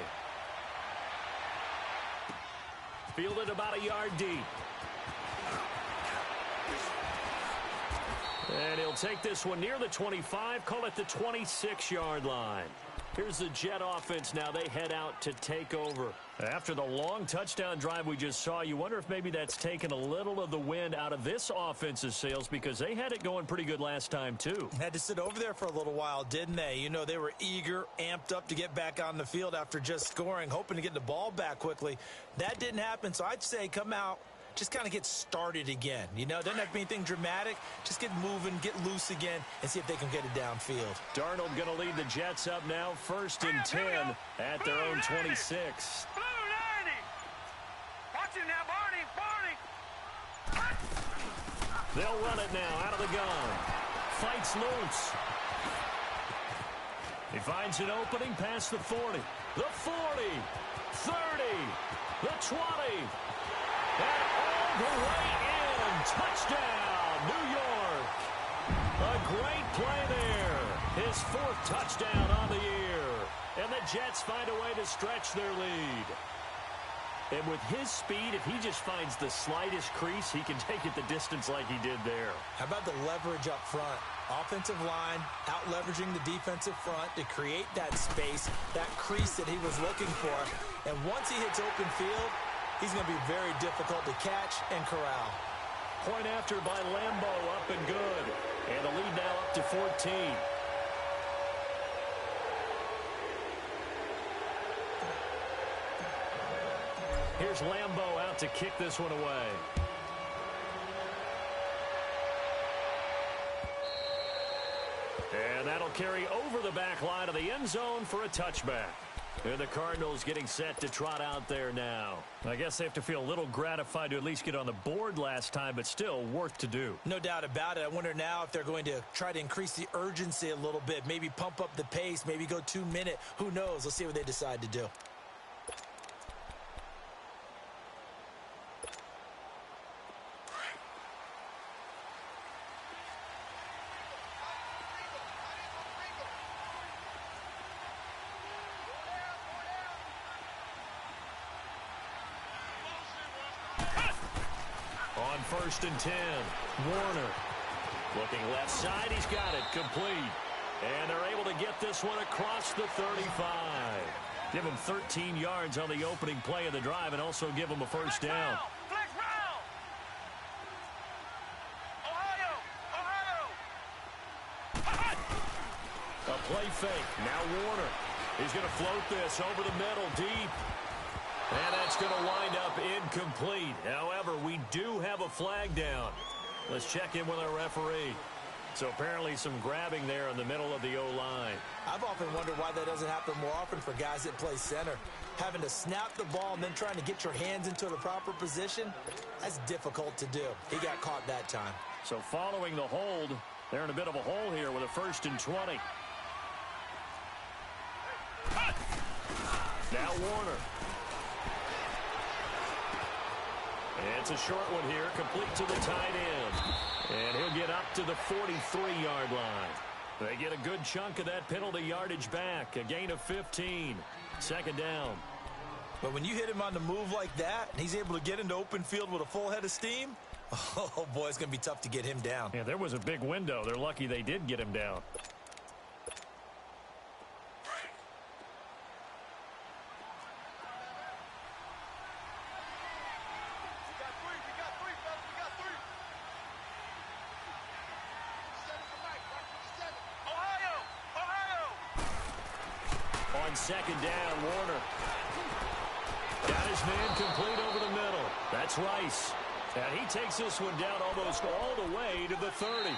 Fielded about a yard deep. And he'll take this one near the 25, call it the 26-yard line. Here's the Jet offense now. They head out to take over. After the long touchdown drive we just saw, you wonder if maybe that's taken a little of the wind out of this offense's sails because they had it going pretty good last time, too. Had to sit over there for a little while, didn't they? You know, they were eager, amped up to get back on the field after just scoring, hoping to get the ball back quickly. That didn't happen, so I'd say come out, just kind of get started again. You know, doesn't have to be anything dramatic. Just get moving, get loose again, and see if they can get it downfield. Darnold going to lead the Jets up now, 1st and 10 at their own 26. Blue 90! Watch Watch him now, Barney! Barney! They'll run it now out of the gun. Fights loose. He finds an opening past the 40. The 40. 30. The 20. And all the way in. Touchdown, New York. A great play there. His 4th touchdown on the year. And the Jets find a way to stretch their lead. And with his speed, if he just finds the slightest crease, he can take it the distance like he did there. How about the leverage up front? Offensive line out-leveraging the defensive front to create that space, that crease that he was looking for. And once he hits open field, he's going to be very difficult to catch and corral. Point after by Lambo, up and good. And the lead now up to 14. Here's Lambo out to kick this one away. And that'll carry over the back line of the end zone for a touchback. And the Cardinals getting set to trot out there now. I guess they have to feel a little gratified to at least get on the board last time, but still work to do. No doubt about it. I wonder now if they're going to try to increase the urgency a little bit, maybe pump up the pace, maybe go 2-minute. Who knows? Let's see what they decide to do. On 1st and 10, Warner. Looking left side, he's got it, complete. And they're able to get this one across the 35. Give him 13 yards on the opening play of the drive and also give him a first down. Flex round! Ohio! Ohio! A play fake. Now Warner. He's going to float this over the middle, deep. And that's going to wind up incomplete. However, we do have a flag down. Let's check in with our referee. So apparently some grabbing there in the middle of the O-line. I've often wondered why that doesn't happen more often for guys that play center. Having to snap the ball and then trying to get your hands into the proper position, that's difficult to do. He got caught that time. So following the hold, they're in a bit of a hole here with a 1st and 20. Now Warner. It's a short one here, complete to the tight end. And he'll get up to the 43-yard line. They get a good chunk of that penalty yardage back. A gain of 15. 2nd down. But when you hit him on the move like that, and he's able to get into open field with a full head of steam, oh, boy, it's going to be tough to get him down. Yeah, there was a big window. They're lucky they did get him down. On 2nd down, Warner. Got his man complete over the middle. That's Rice. And he takes this one down almost all the way to the 30.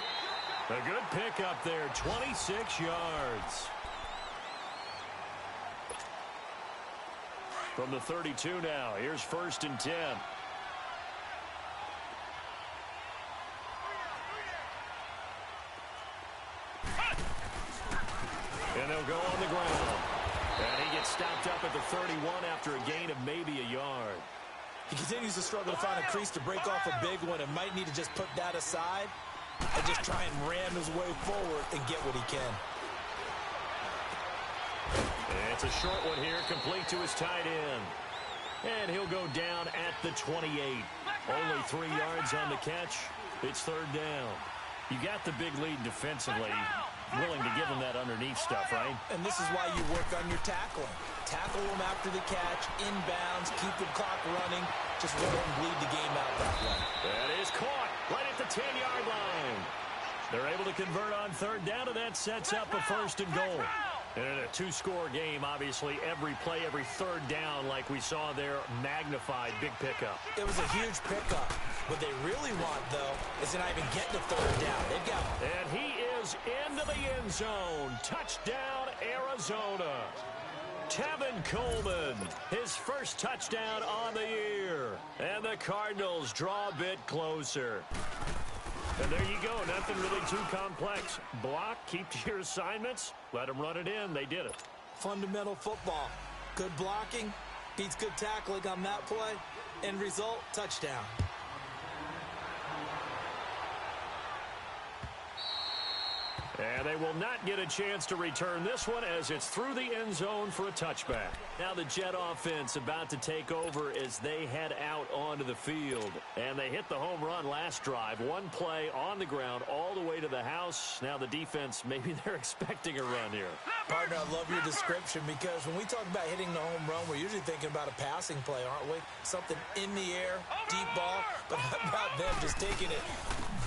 A good pickup there, 26 yards. From the 32 now, here's 1st and 10. And they'll go on the ground. And he gets stopped up at the 31 after a gain of maybe a yard. He continues to struggle to find a crease to break off a big one and might need to just put that aside and just try and ram his way forward and get what he can. It's a short one here, complete to his tight end. And he'll go down at the 28. Only 3 yards on the catch. It's 3rd down. You got the big lead defensively. Willing to give him that underneath stuff, right? And this is why you work on your tackling. Tackle him after the catch, inbounds, keep the clock running. Just let him bleed the game out that way. That is caught right at the 10-yard line. They're able to convert on 3rd down, and that sets up a 1st and goal. And in a 2-score game, obviously, every play, every 3rd down, like we saw there, magnified, big pickup. It was a huge pickup. What they really want, though, is to not even get to 3rd down. They've got him. And he is into the end zone. Touchdown, Arizona. Tevin Coleman, his first touchdown on the year. And the Cardinals draw a bit closer. And there you go, nothing really too complex. Block, keep to your assignments, let them run it in. They did it. Fundamental football. Good blocking, beats good tackling on that play. End result, touchdown. And they will not get a chance to return this one as it's through the end zone for a touchback. Now the Jet offense about to take over as they head out onto the field. And they hit the home run last drive. One play on the ground all the way to the house. Now the defense, maybe they're expecting a run here. Partner, I love your description because when we talk about hitting the home run, we're usually thinking about a passing play, aren't we? Something in the air, deep ball. But how about them just taking it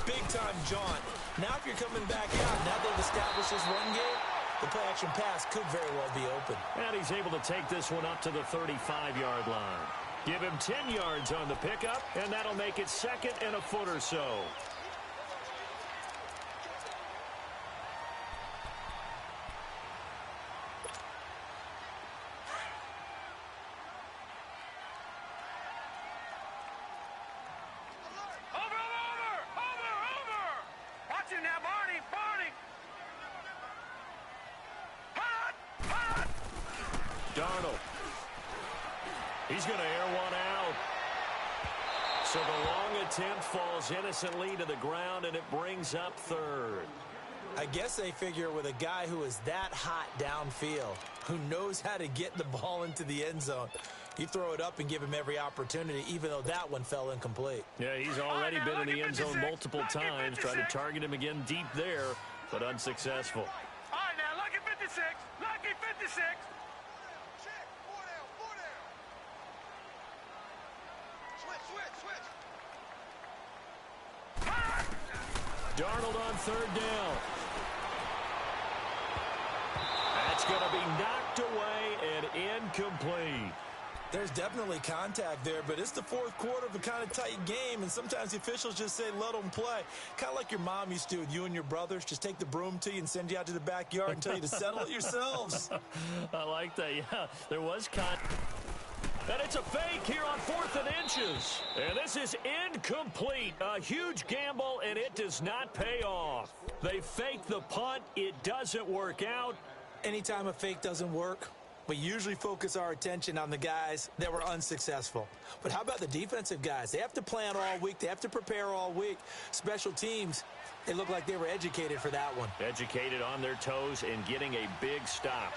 big-time jaunt? Now if you're coming back out, now they've established this run game, the play-action pass could very well be open. And he's able to take this one up to the 35-yard line. Give him 10 yards on the pickup, and that'll make it second and a foot or so. Darnold. He's going to air one out. So the long attempt falls innocently to the ground, and it brings up third. I guess they figure with a guy who is that hot downfield, who knows how to get the ball into the end zone, you throw it up and give him every opportunity, even though that one fell incomplete. Yeah, he's already been in the end zone multiple times, trying to target him again deep there, but unsuccessful. All right, now, lucky 56. Lucky 56. Darnold on third down. That's going to be knocked away and incomplete. There's definitely contact there, but it's the fourth quarter of a kind of tight game, and sometimes the officials just say, let them play. Kind of like your mom used to with you and your brothers. Just take the broom to you and send you out to the backyard and tell you to settle it yourselves. I like that, yeah. There was contact. And it's a fake here on 4th and inches. And this is incomplete. A huge gamble, and it does not pay off. They fake the punt. It doesn't work out. Anytime a fake doesn't work, we usually focus our attention on the guys that were unsuccessful. But how about the defensive guys? They have to plan all week. They have to prepare all week. Special teams, they look like they were educated for that one. Educated on their toes and getting a big stop.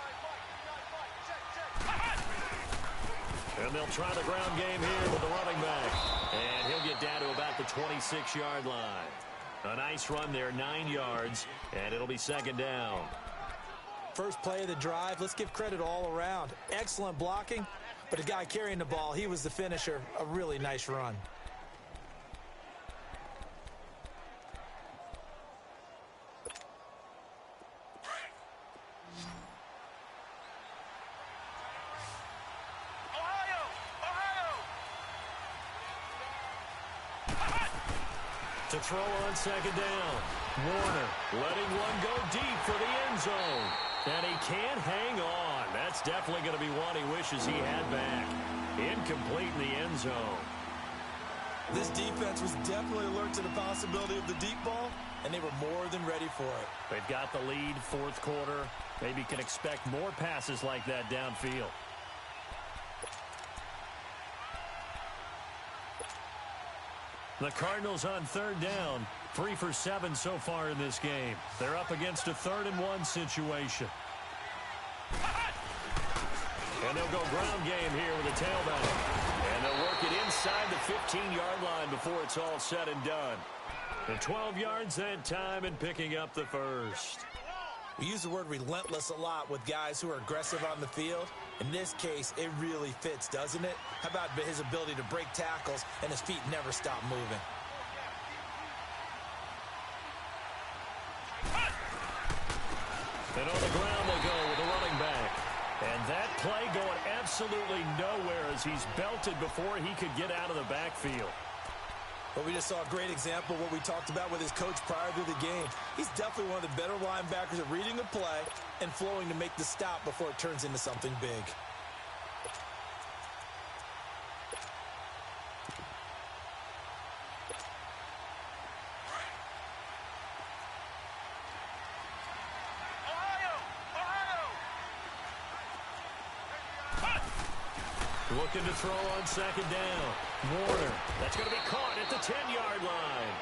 And they'll try the ground game here with the running back. And he'll get down to about the 26-yard line. A nice run there, 9 yards, and it'll be second down. First play of the drive, let's give credit all around. Excellent blocking, but the guy carrying the ball, he was the finisher. A really nice run. To throw on second down. Warner letting one go deep for the end zone. And he can't hang on. That's definitely going to be one he wishes he had back. Incomplete in the end zone. This defense was definitely alert to the possibility of the deep ball, and they were more than ready for it. They've got the lead, fourth quarter. Maybe can expect more passes like that downfield. The Cardinals on third down, 3 for 7 so far in this game. They're up against a 3rd and 1 situation. And they'll go ground game here with a tailback. And they'll work it inside the 15-yard line before it's all said and done. And 12 yards that time and picking up the first. We use the word relentless a lot with guys who are aggressive on the field. In this case, it really fits, doesn't it? How about his ability to break tackles and his feet never stop moving? And on the ground they go with the running back. And that play going absolutely nowhere as he's belted before he could get out of the backfield. Well, we just saw a great example of what we talked about with his coach prior to the game. He's definitely one of the better linebackers at reading the play and flowing to make the stop before it turns into something big. Looking to throw on second down. Warner. That's going to be caught at the 10-yard line.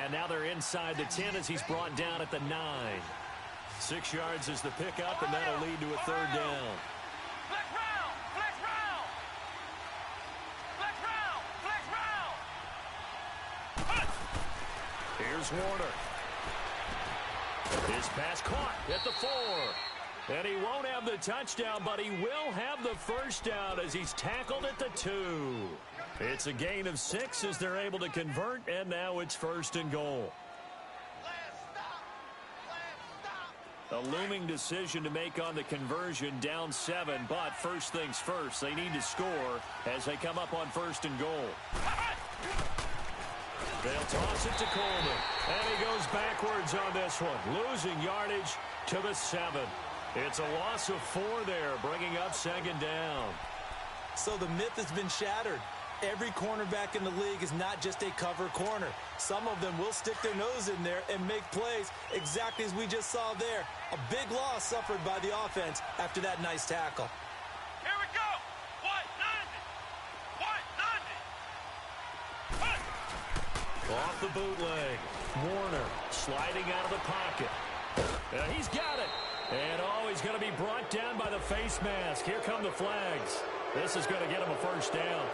And now they're inside the 10 as he's brought down at the 9. 6 yards is the pickup, and that'll lead to a third down. Flex round! Flex round! Flex round! Flex round! Here's Warner. His pass caught at the 4. And he won't have the touchdown, but he will have the first down as he's tackled at the 2. It's a gain of 6 as they're able to convert, and now it's 1st and goal. A looming decision to make on the conversion, down 7, but first things first, they need to score as they come up on 1st and goal. They'll toss it to Coleman, and he goes backwards on this one, losing yardage to the 7. It's a loss of 4 there, bringing up 2nd down. So the myth has been shattered. Every cornerback in the league is not just a cover corner. Some of them will stick their nose in there and make plays exactly as we just saw there. A big loss suffered by the offense after that nice tackle. Here we go! 190! 190! Off the bootleg. Warner sliding out of the pocket. He's got it. And, he's going to be brought down by the face mask. Here come the flags. This is going to get him a first down.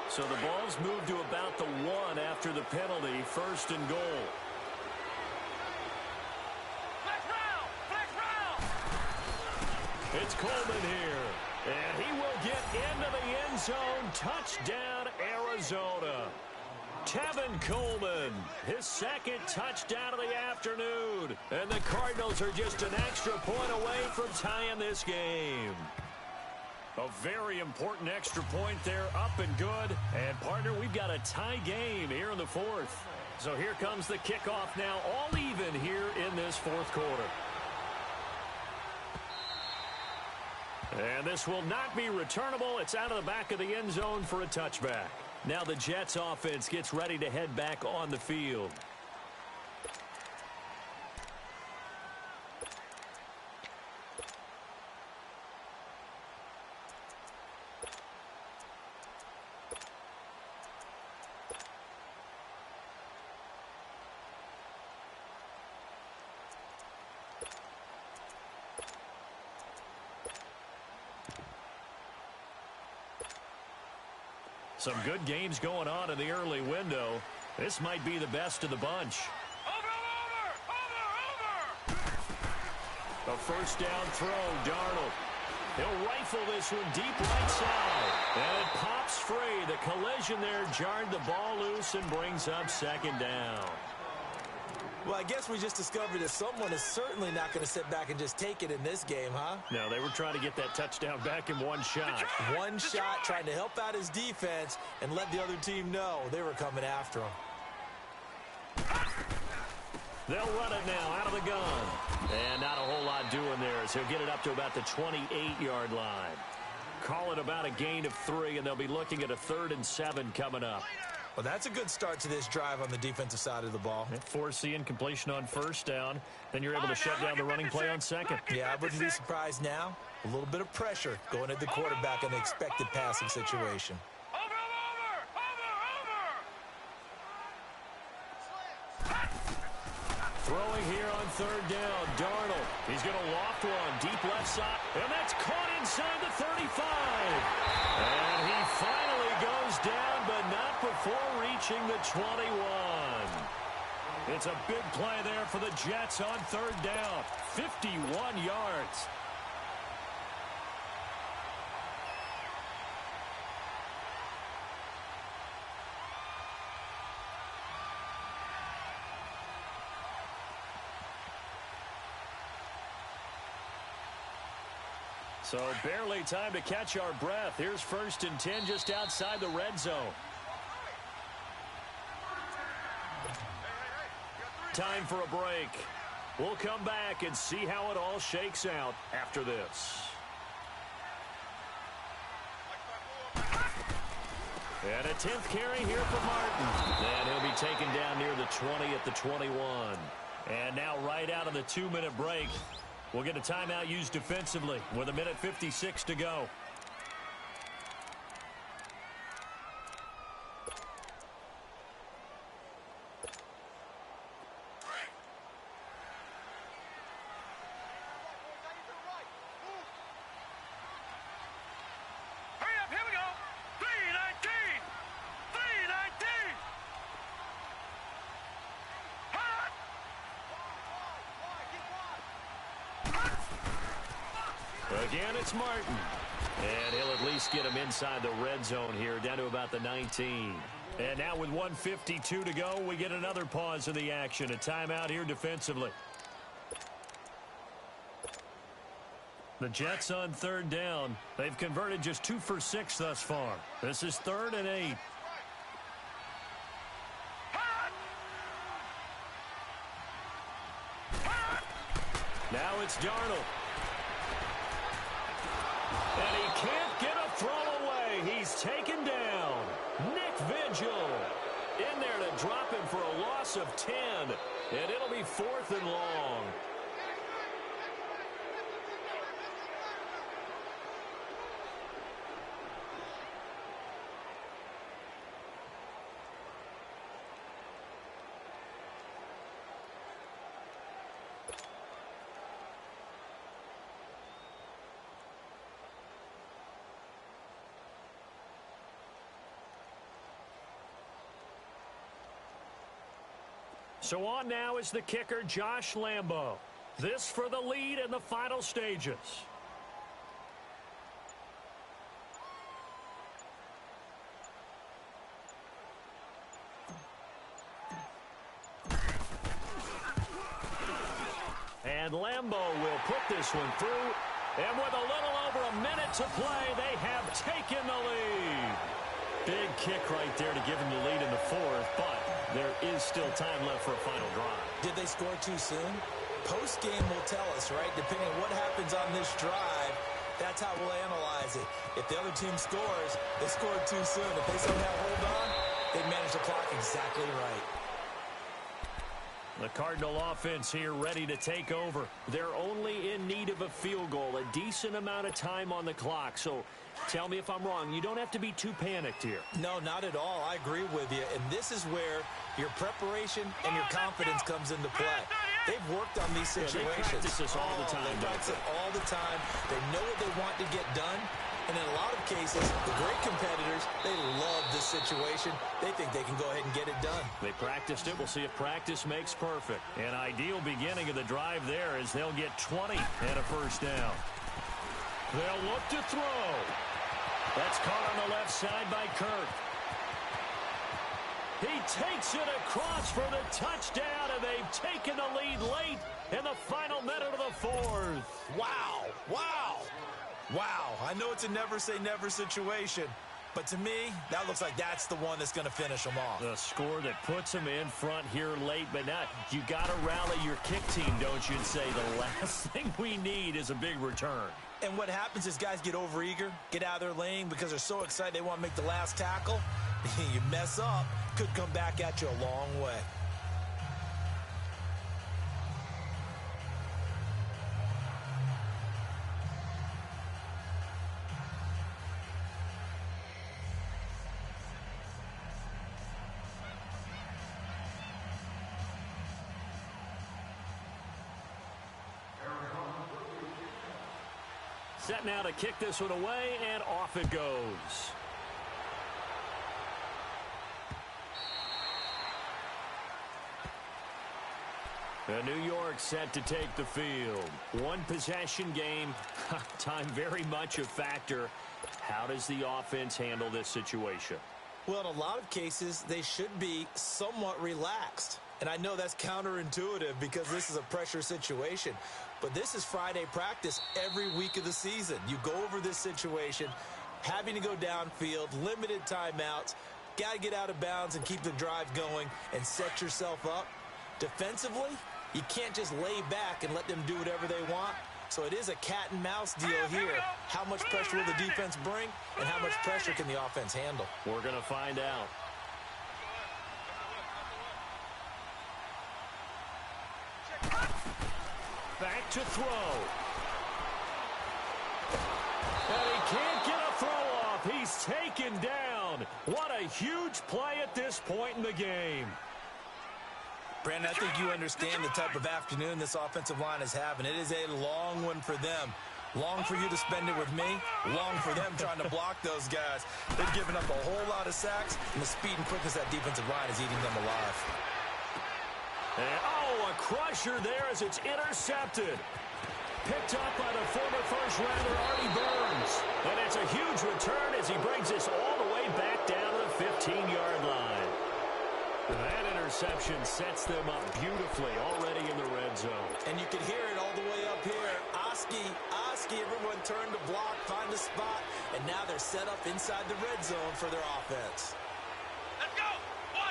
So the ball's moved to about the 1 after the penalty, 1st and goal. Flex round! Flex round! It's Coleman here. And he will get into the end zone. Touchdown, Arizona. Tevin Coleman, his 2nd touchdown of the afternoon. And the Cardinals are just an extra point away from tying this game. A very important extra point there, up and good. And, partner, we've got a tie game here in the 4th. So here comes the kickoff now, all even here in this 4th quarter. And this will not be returnable. It's out of the back of the end zone for a touchback. Now the Jets offense gets ready to head back on the field. Some good games going on in the early window. This might be the best of the bunch. A first down throw, Darnold. He'll rifle this one deep right side. And it pops free. The collision there jarred the ball loose and brings up 2nd down. Well, I guess we just discovered that someone is certainly not going to sit back and just take it in this game, huh? No, they were trying to get that touchdown back in one shot. One shot, trying to help out his defense and let the other team know they were coming after him. They'll run it now out of the gun. And not a whole lot doing there as he'll get it up to about the 28-yard line. Call it about a gain of 3, and they'll be looking at a 3rd and 7 coming up. Well, that's a good start to this drive on the defensive side of the ball. Force the incompletion on first down. Then you're able to shut down the running play on 2nd. Yeah, I wouldn't be surprised now. A little bit of pressure going at the quarterback in the expected passing situation. Throwing here on 3rd down, Darnold. He's going to loft one deep left side, and that's caught inside the 35. And he finally goes down, but not before reaching the 21. It's a big play there for the Jets on 3rd down, 51 yards. So barely time to catch our breath. Here's 1st and 10 just outside the red zone. Time for a break. We'll come back and see how it all shakes out after this. And a 10th carry here for Martin. And he'll be taken down near the 20 at the 21. And now right out of the 2-minute break, we'll get a timeout used defensively with 1:56 to go. Again, it's Martin. And he'll at least get him inside the red zone here, down to about the 19. And now with 1:52 to go, we get another pause in the action. A timeout here defensively. The Jets on 3rd down. They've converted just 2 for 6 thus far. This is 3rd and 8. Now it's Darnold. And he can't get a throw away. He's taken down. Nick Vigil in there to drop him for a loss of 10. And it'll be 4th and long. So on now is the kicker, Josh Lambo. This for the lead in the final stages. And Lambo will put this one through. And with a little over a minute to play, they have taken the lead. Big kick right there to give him the lead in the 4th, but there is still time left for a final drive. Did they score too soon? Post-game will tell us, right? Depending on what happens on this drive, that's how we'll analyze it. If the other team scores, they scored too soon. If they somehow hold on, they manage the clock exactly right. The Cardinal offense here ready to take over. They're only in need of a field goal, a decent amount of time on the clock. So tell me if I'm wrong. You don't have to be too panicked here. No, not at all. I agree with you. And this is where your preparation and your confidence comes into play. They've worked on these situations. They practice this all the time. They practice it all the time. They know what they want to get done. And in a lot of cases, the great competitors, they love this situation. They think they can go ahead and get it done. They practiced it. We'll see if practice makes perfect. An ideal beginning of the drive there as they'll get 20 and a 1st down. They'll look to throw. That's caught on the left side by Kirk. He takes it across for the touchdown, and they've taken the lead late in the final minute of the 4th. Wow. Wow. Wow. I know it's a never-say-never situation, but to me, that looks like that's the one that's going to finish them off. The score that puts them in front here late, but now you got to rally your kick team, don't you, and say the last thing we need is a big return. And what happens is guys get overeager, get out of their lane because they're so excited they want to make the last tackle. You mess up, could come back at you a long way. Set now to kick this one away, and off it goes. New York set to take the field. One possession game. Time very much a factor. How does the offense handle this situation? Well, in a lot of cases, they should be somewhat relaxed. And I know that's counterintuitive because this is a pressure situation. But this is Friday practice every week of the season. You go over this situation, having to go downfield, limited timeouts, got to get out of bounds and keep the drive going and set yourself up. Defensively, you can't just lay back and let them do whatever they want. So it is a cat and mouse deal here. How much pressure will the defense bring, and how much pressure can the offense handle? We're going to find out. Back to throw. And he can't get a throw off. He's taken down. What a huge play at this point in the game. Brandon, I think you understand the type of afternoon this offensive line is having. It is a long one for them. Long for you to spend it with me. Long for them trying to block those guys. They've given up a whole lot of sacks, and the speed and quickness of that defensive line is eating them alive. And, oh, a crusher there as it's intercepted. Picked up by the former first-rounder Artie Burns. And it's a huge return as he brings this all the way back down to the 15-yard line. That interception sets them up beautifully already in the red zone. And you can hear it all the way up here. Oski, everyone turned to block, find a spot, and now they're set up inside the red zone for their offense. Let's go. 1-9.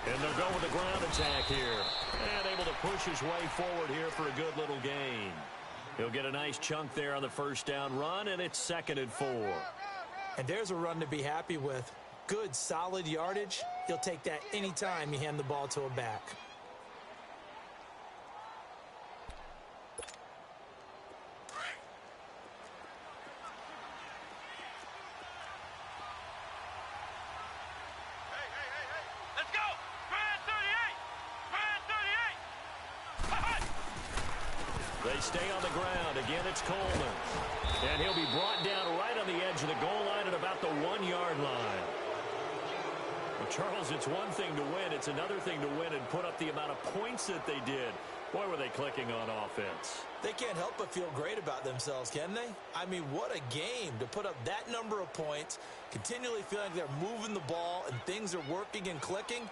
And they'll go with the ground attack here. And able to push his way forward here for a good little gain. He'll get a nice chunk there on the first down run, and it's 2nd and 4. And there's a run to be happy with. Good, solid yardage. He'll take that anytime you hand the ball to a back. Let's go. Brand 38. They stay on the ground. Again, it's Coleman. And he'll be brought down right on the edge of the goal line at about the 1-yard line. Well, Charles, it's one thing to win. It's another thing to win and put up the amount of points that they did. Boy, were they clicking on offense. They can't help but feel great about themselves, can they? I mean, what a game to put up that number of points, continually feeling like they're moving the ball and things are working and clicking.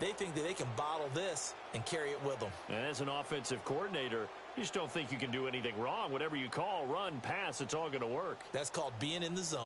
They think that they can bottle this and carry it with them. And as an offensive coordinator, you just don't think you can do anything wrong. Whatever you call, run, pass, it's all going to work. That's called being in the zone.